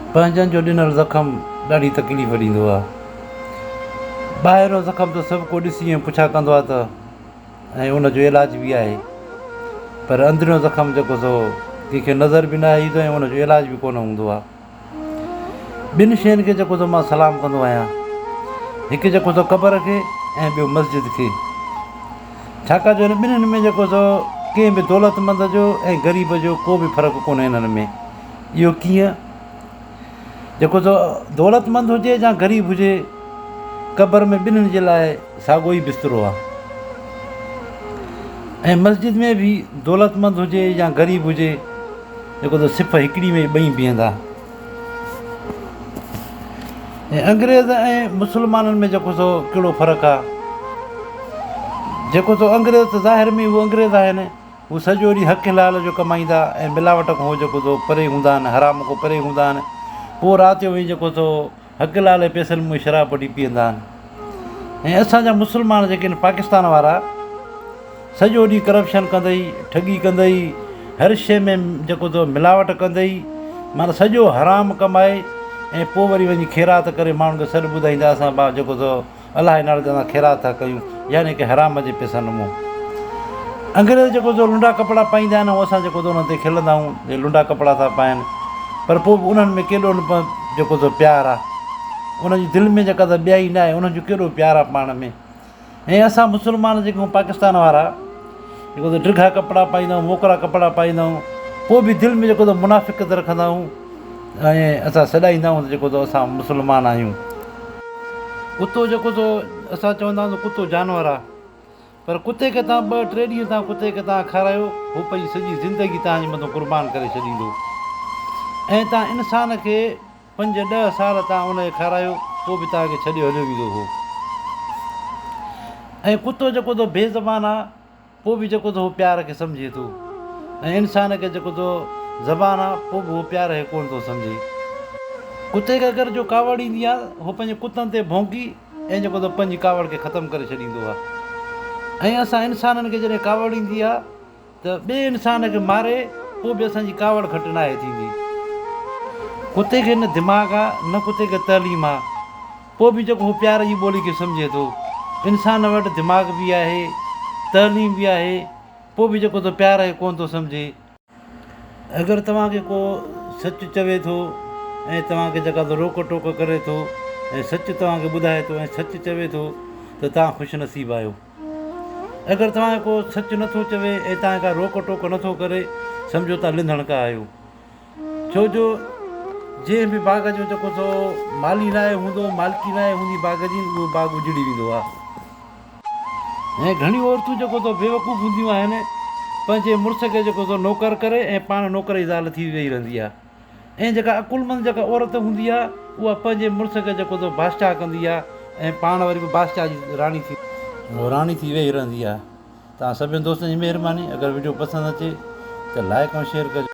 पंहिंजनि जो ॾिनल ज़ख़म ॾाढी तकलीफ़ ॾींदो आहे। ॿाहिरियों ज़ख़म त सभु को ॾिसी ऐं पुछा कंदो आहे त ऐं उनजो इलाज बि आहे, पर अंदरियों ज़ख़म जेको सो कंहिंखे नज़र बि न ईंदो ऐं उनजो इलाज बि कोन हूंदो आहे। ॿिनि शयुनि खे जेको सो मां सलाम कंदो आहियां, हिकु जेको सो क़बर खे ऐं ॿियो मस्जिद खे, छाकाणि जो हिन ॿिन्हिनि में जेको सो कंहिं बि दौलतमंद जो ऐं ग़रीब जो को बि फ़र्क़ु कोन्हे हिननि में। इहो कीअं? जेको सो दौलतमंद हुजे या ग़रीब हुजे, क़बर में ॿिन्हिनि जे लाइ साॻियो ई बिस्तरो आहे। ऐं मस्जिद में बि दौलतमंद हुजे या ग़रीब हुजे, जेको सो सिफ़ हिकिड़ी में ॿई बीहंदा। ऐं अंग्रेज़ ऐं मुस्लमाननि में जेको सो कहिड़ो फ़र्क़ु आहे? जेको सो अंग्रेज़ त ज़ाहिर में उहे अंग्रेज़ आहिनि, हू सॼो ॾींहुं हक़ लाल जो कमाईंदा ऐं मिलावट खां जेको सो परे हूंदा आहिनि, हराम खां परे हूंदा आहिनि। पोइ राति जो वञी जेको सो हक़ लाल जे पैसनि में शराब वठी पीअंदा आहिनि। ऐं असांजा मुस्लमान जेके आहिनि पाकिस्तान वारा, सॼो ॾींहुं करप्शन कंदई, ठगी कंदई, हर शइ में जेको सो मिलावट कंदई, माना सॼो हराम कमाए ऐं पोइ वरी वञी ख़ैरात करे माण्हुनि खे सॾु ॿुधाईंदा असां जेको सो अलाह जे नाले ते असां ख़ैरात था कयूं, यानी की हराम जे पैसनि मां। अंग्रेज़ जेको सो लुंडा कपिड़ा पाईंदा आहिनि ऐं असां जेको सो उन्हनि ते खिलंदा आहियूं, हे लुंडा कपिड़ा था पाइनि, पर पोइ बि उन्हनि में केॾो न जेको सो प्यारु आहे, उन्हनि जी दिलि में जेका त ॿियाई न आहे, उन्हनि जो केॾो प्यारु आहे पाण में। ऐं असां मुस्लमान जेके आहियूं पाकिस्तान वारा, जेको सो ड्रिघा कपिड़ा पाईंदा आहियूं, मोकरा कपिड़ा पाईंदा आहियूं, पोइ बि दिलि में जेको सो मुनाफ़िक़त रखंदा आहियूं ऐं असां सॾाईंदा आहियूं त जेको सो असां मुस्लमान आहियूं। कुतो जेको सो असां चवंदा आहियूं त कुतो जानवर आहे, पर कुते खे तव्हां 2-3 ॾींहं तव्हां कुते खे तव्हां खारायो, हू पंहिंजी सॼी ज़िंदगी तव्हांजे मथां क़ुर्बान करे छॾींदो। ऐं तव्हां इंसान खे 5-10 साल तव्हां उनखे खारायो, पोइ बि तव्हांखे छॾे हलियो वेंदो हो। ऐं कुतो जेको सो बेज़बान आहे, पोइ बि जेको सो प्यार खे सम्झे थो, ऐं इंसान खे जेको सो ज़बान आहे, पोइ बि उहो प्यार खे कोन थो सम्झे। कुते खे अगरि जो कावड़ ईंदी आहे, उहो पंहिंजे कुतनि ते भौंकी ऐं जेको सो पंहिंजी कावड़ खे ख़तमु करे छॾींदो आहे। ऐं असां इंसाननि खे जॾहिं कावड़ ईंदी आहे त ॿिए इंसान खे मारे, पोइ बि असांजी कावड़ घटि न आहे थींदी। कुते खे न दिमाग़ु आहे, न कुते खे तइलीम आहे, पोइ बि जेको हू प्यार जी ॿोली खे सम्झे थो। इंसान वटि दिमाग़ बि आहे, तइलीम बि आहे, पोइ बि जेको सो प्यार खे कोन थो सम्झे। अगरि तव्हांखे को सचु चवे थो ऐं तव्हांखे जेका त रोक टोक करे थो ऐं सचु तव्हांखे ॿुधाए थो ऐं सचु चवे थो, त तव्हां ख़ुशि नसीबु आहियो। अगरि तव्हांखे को सचु नथो चवे ऐं तव्हां का रोक टोक नथो करे, सम्झो तव्हां लिंधणका आहियो। छो जो जंहिं बि बाग़ जो जेको सो माली नाहे हूंदो, मालिकी नाहे हूंदी बाग़ जी, उहो बाग़ उजड़ी वेंदो आहे। ऐं घणियूं औरतूं जेको सो बेवकूफ़ हूंदियूं आहिनि, पंहिंजे मुड़ुस खे जेको सो नौकर करे ऐं पाण नौकर जी ज़ाल थी वेही रहंदी आहे। ऐं जेका अकुलमंद जेका औरत हूंदी आहे, उहा पंहिंजे मुड़ुस खे जेको सो बादशाह कंदी आहे ऐं पाण वरी बि बादशाह जी राणी थी वेही रहंदी आहे। तव्हां सभिनी दोस्तनि जी महिरबानी। अगरि वीडियो पसंदि अचे त लाइक ऐं शेयर कजो।